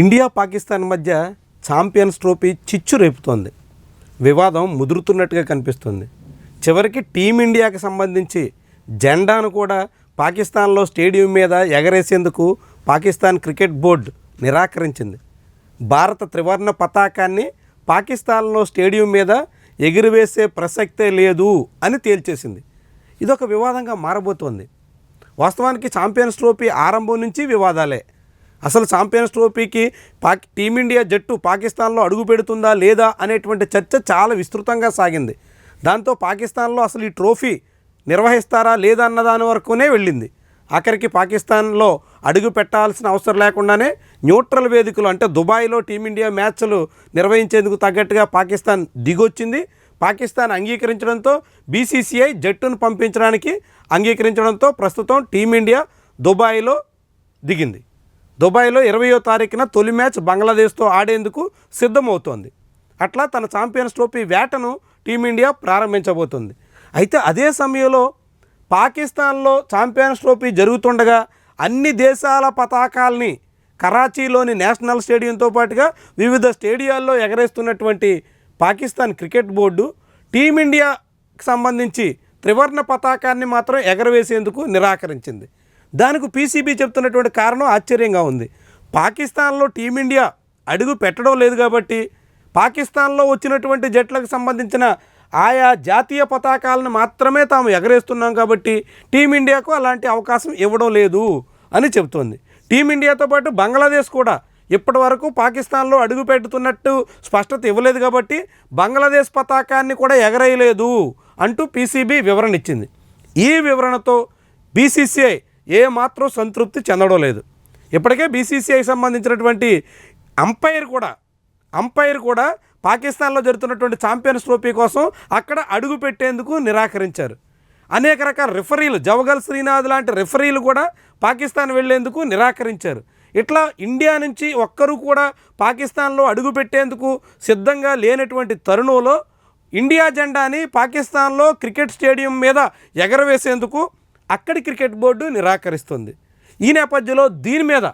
India Pakistan మధ్య champions trophy చిచ్చు రేపుతోంది. వివాదం ముదురుతున్నట్టుగా కనిపిస్తుంది. చివరికి టీమిండియాకి సంబంధించి జెండాను కూడా పాకిస్తాన్లో స్టేడియం మీద ఎగరేసేందుకు పాకిస్తాన్ క్రికెట్ బోర్డు నిరాకరించింది. భారత త్రివర్ణ పతాకాన్ని పాకిస్తాన్లో స్టేడియం మీద ఎగురవేసే ప్రసక్తే లేదు అని తేల్చేసింది. ఇదొక వివాదంగా మారబోతోంది. వాస్తవానికి ఛాంపియన్స్ ట్రోఫీ ఆరంభం నుంచి వివాదాలే. అసలు ఛాంపియన్స్ ట్రోఫీకి టీమిండియా జట్టు పాకిస్తాన్లో అడుగు పెడుతుందా లేదా అనేటువంటి చర్చ చాలా విస్తృతంగా సాగింది. దాంతో పాకిస్తాన్లో అసలు ఈ ట్రోఫీ నిర్వహిస్తారా లేదా అన్న దాని వరకునే వెళ్ళింది. ఆఖరికి పాకిస్తాన్లో అడుగు పెట్టాల్సిన అవసరం లేకుండానే న్యూట్రల్ వేదికలు అంటే దుబాయ్లో టీమిండియా మ్యాచ్లు నిర్వహించేందుకు తగ్గట్టుగా పాకిస్తాన్ దిగొచ్చింది. పాకిస్తాన్ అంగీకరించడంతో బీసీసీఐ జట్టును పంపించడానికి అంగీకరించడంతో ప్రస్తుతం టీమిండియా దుబాయ్లో దిగింది. దుబాయ్లో 20వ తారీఖున తొలి మ్యాచ్ బంగ్లాదేశ్తో ఆడేందుకు సిద్ధమవుతోంది. అట్లా తన ఛాంపియన్స్ ట్రోఫీ వేటను టీమిండియా ప్రారంభించబోతుంది. అయితే అదే సమయంలో పాకిస్తాన్లో ఛాంపియన్స్ ట్రోఫీ జరుగుతుండగా అన్ని దేశాల పతాకాల్ని కరాచీలోని నేషనల్ స్టేడియంతో పాటుగా వివిధ స్టేడియాల్లో ఎగరేస్తున్నటువంటి పాకిస్తాన్ క్రికెట్ బోర్డు టీమిండియాకి సంబంధించి త్రివర్ణ పతాకాన్ని మాత్రం ఎగరవేసేందుకు నిరాకరించింది. దానికి పీసీబీ చెప్తున్నటువంటి కారణం ఆశ్చర్యంగా ఉంది. పాకిస్తాన్లో టీమిండియా అడుగు పెట్టడం లేదు కాబట్టి పాకిస్తాన్లో వచ్చినటువంటి జట్లకు సంబంధించిన ఆయా జాతీయ పతాకాలను మాత్రమే తాము ఎగరేస్తున్నాం కాబట్టి టీమిండియాకు అలాంటి అవకాశం ఇవ్వడం లేదు అని చెబుతోంది. టీమిండియాతో పాటు బంగ్లాదేశ్ కూడా ఇప్పటి వరకు పాకిస్తాన్లో అడుగు పెడుతున్నట్టు స్పష్టత ఇవ్వలేదు కాబట్టి బంగ్లాదేశ్ పతాకాన్ని కూడా ఎగరేయలేదు అంటూ పీసీబీ వివరణ ఇచ్చింది. ఈ వివరణతో బీసీసీఐ ఏమాత్రం సంతృప్తి చెందడం లేదు. ఇప్పటికే బీసీసీఐకి సంబంధించినటువంటి అంపైర్ కూడా పాకిస్తాన్లో జరుగుతున్నటువంటి ఛాంపియన్స్ ట్రోఫీ కోసం అక్కడ అడుగు పెట్టేందుకు నిరాకరించారు. అనేక రకాల రిఫరీలు జవగల్ శ్రీనాథ్ లాంటి రిఫరీలు కూడా పాకిస్తాన్ వెళ్లేందుకు నిరాకరించారు. ఇట్లా ఇండియా నుంచి ఒక్కరు కూడా పాకిస్తాన్లో అడుగు పెట్టేందుకు సిద్ధంగా లేనటువంటి తరుణంలో ఇండియా జెండాని పాకిస్తాన్లో క్రికెట్ స్టేడియం మీద ఎగరవేసేందుకు అక్కడి క్రికెట్ బోర్డు నిరాకరిస్తుంది. ఈ నేపథ్యంలో దీని మీద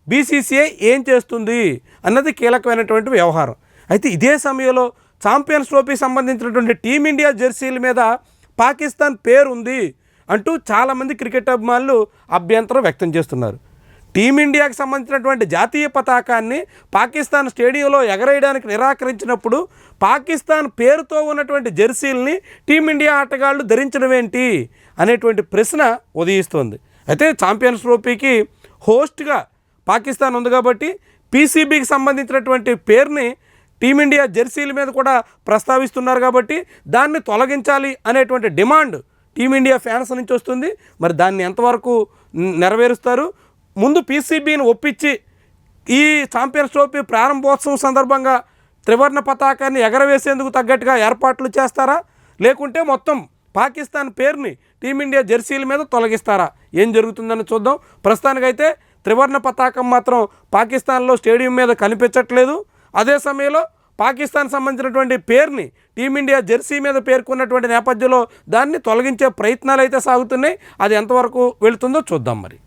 బీసీసీఐ ఏం చేస్తుంది అన్నది కీలకమైనటువంటి వ్యవహారం. అయితే ఇదే సమయంలో ఛాంపియన్స్ ట్రోఫీ సంబంధించినటువంటి టీమిండియా జెర్సీల మీద పాకిస్తాన్ పేరు ఉంది అంటూ చాలామంది క్రికెట్ అభిమానులు అభ్యంతరం వ్యక్తం చేస్తున్నారు. టీమిండియాకి సంబంధించినటువంటి జాతీయ పతాకాన్ని పాకిస్తాన్ స్టేడియంలో ఎగరేయడానికి నిరాకరించినప్పుడు పాకిస్తాన్ పేరుతో ఉన్నటువంటి జెర్సీల్ని టీమిండియా ఆటగాళ్లు ధరించడం ఏంటి అనేటువంటి ప్రశ్న ఉదయిస్తోంది. అయితే ఛాంపియన్స్ ట్రోఫీకి హోస్ట్గా పాకిస్తాన్ ఉంది కాబట్టి పీసీబీకి సంబంధించినటువంటి పేరుని టీమిండియా జెర్సీల మీద కూడా ప్రస్తావిస్తున్నారు కాబట్టి దాన్ని తొలగించాలి అనేటువంటి డిమాండ్ టీమిండియా ఫ్యాన్స్ నుంచి వస్తుంది. మరి దాన్ని ఎంతవరకు నెరవేరుస్తారు? ముందు పీసీబీని ఒప్పించి ఈ ఛాంపియన్స్ ట్రోఫీ ప్రారంభోత్సవం సందర్భంగా త్రివర్ణ పతాకాన్ని ఎగరవేసేందుకు తగ్గట్టుగా ఏర్పాట్లు చేస్తారా, లేకుంటే మొత్తం పాకిస్తాన్ పేరుని టీమిండియా జెర్సీల మీద తొలగిస్తారా? ఏం జరుగుతుందని చూద్దాం. ప్రస్తుతానికైతే త్రివర్ణ పతాకం మాత్రం పాకిస్తాన్లో స్టేడియం మీద కనిపించట్లేదు. అదే సమయంలో పాకిస్తాన్ సంబంధించినటువంటి పేరుని టీమిండియా జెర్సీ మీద పేర్కొన్నటువంటి నేపథ్యంలో దాన్ని తొలగించే ప్రయత్నాలు అయితే సాగుతున్నాయి. అది ఎంతవరకు వెళుతుందో చూద్దాం మరి.